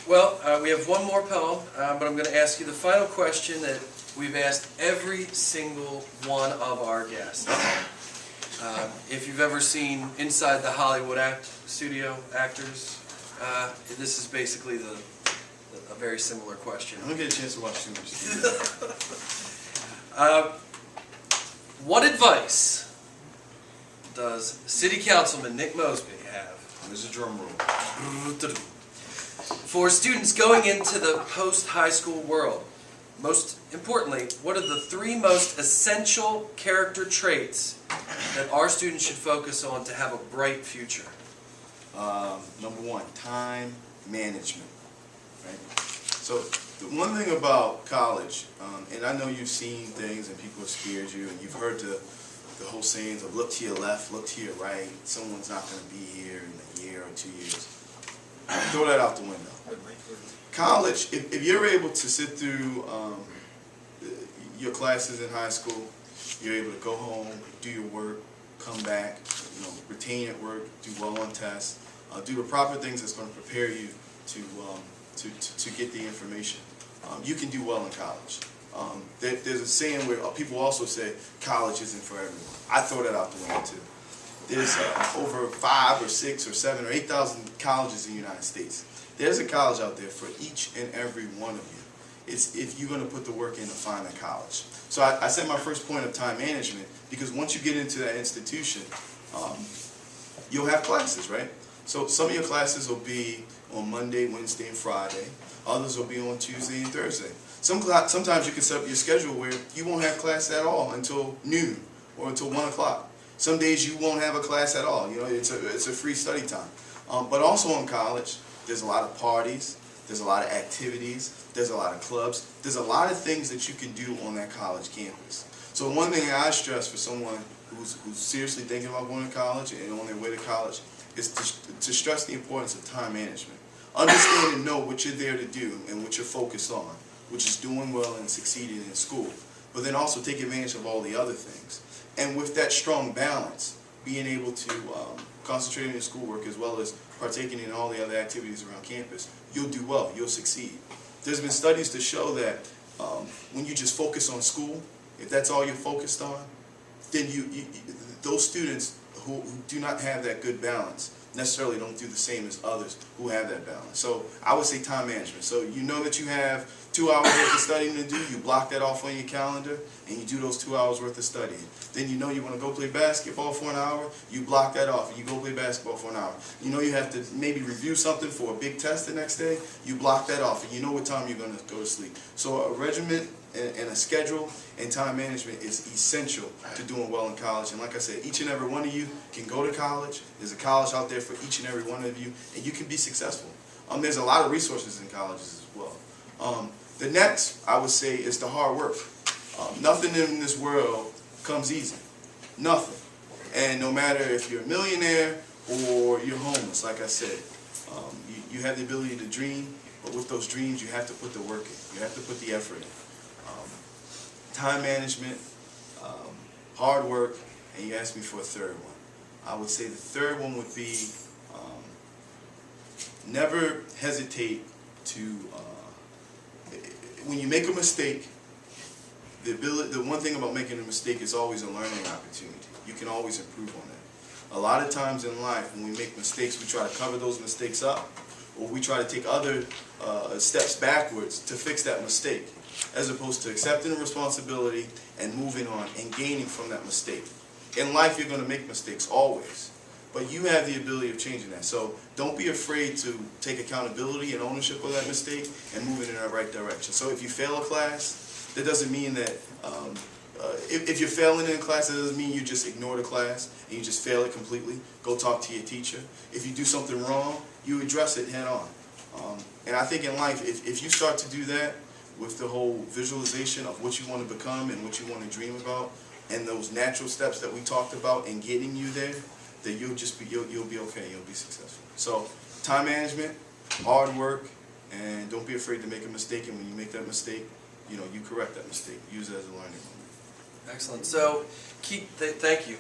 Well, we have one more poem, but I'm going to ask you the final question that we've asked every single one of our guests. If you've ever seen Inside the Hollywood Studio Actors, this is basically a very similar question. I don't get a chance to watch too much TV. What advice does City Councilman Nick Mosby have? There's a drum roll. For students going into the post-high school world? Most importantly, what are the 3 most essential character traits that our students should focus on to have a bright future? Number 1, time management. Right? So the one thing about college, and I know you've seen things and people have scared you, and you've heard the whole sayings of look to your left, look to your right, someone's not going to be here in a year or 2 years. Throw that out the window. College, if you're able to sit through your classes in high school, you're able to go home, do your work, come back, retain at work, do well on tests, do the proper things that's going to prepare you to get the information. You can do well in college. There's a saying where people also say college isn't for everyone. I throw that out the window too. There's over 5 or 6 or 7 or 8,000 colleges in the United States. There's a college out there for each and every one of you. It's if you're going to put the work in to find a college. So I said my first point of time management, because once you get into that institution, you'll have classes, right? So some of your classes will be on Monday, Wednesday, and Friday. Others will be on Tuesday and Thursday. Sometimes you can set up your schedule where you won't have class at all until noon or until 1 o'clock. Some days you won't have a class at all. It's a free study time. But also in college, there's a lot of parties, there's a lot of activities, there's a lot of clubs, there's a lot of things that you can do on that college campus. So one thing I stress for someone who's seriously thinking about going to college and on their way to college is to stress the importance of time management. Understand and know what you're there to do and what you're focused on, which is doing well and succeeding in school. But then also take advantage of all the other things. And with that strong balance, being able to concentrate on your schoolwork as well as partaking in all the other activities around campus, you'll do well, you'll succeed. There's been studies to show that when you just focus on school, if that's all you're focused on, then those students who do not have that good balance necessarily don't do the same as others who have that balance. So I would say time management. So you know that you have 2 hours worth of studying to do, you block that off on your calendar, and you do those 2 hours worth of studying. Then you know you want to go play basketball for an hour, you block that off, and you go play basketball for an hour. You know you have to maybe review something for a big test the next day, you block that off, and you know what time you're going to go to sleep. So a regimen and a schedule and time management is essential to doing well in college. And like I said, each and every one of you can go to college. There's a college out there for each and every one of you, and you can be successful. There's a lot of resources in colleges as well. The next, I would say, is the hard work. Nothing in this world comes easy. Nothing. And no matter if you're a millionaire or you're homeless, like I said, you have the ability to dream, but with those dreams, you have to put the work in. You have to put the effort in. Time management, hard work, and you asked me for a third one. I would say the third one would be never hesitate to, when you make a mistake, the one thing about making a mistake is always a learning opportunity. You can always improve on that. A lot of times in life, when we make mistakes, we try to cover those mistakes up, or we try to take other steps backwards to fix that mistake, as opposed to accepting the responsibility and moving on and gaining from that mistake. In life, you're going to make mistakes, always. But you have the ability of changing that. So don't be afraid to take accountability and ownership of that mistake and move it in the right direction. So if you fail a class, that doesn't mean that, if you're failing in a class, that doesn't mean you just ignore the class and you just fail it completely. Go talk to your teacher. If you do something wrong, you address it head on. And I think in life, if you start to do that with the whole visualization of what you want to become and what you want to dream about, and those natural steps that we talked about in getting you there, that you'll be okay, you'll be successful. So time management, hard work, and don't be afraid to make a mistake, and when you make that mistake, you correct that mistake. Use it as a learning moment. Excellent. So thank you.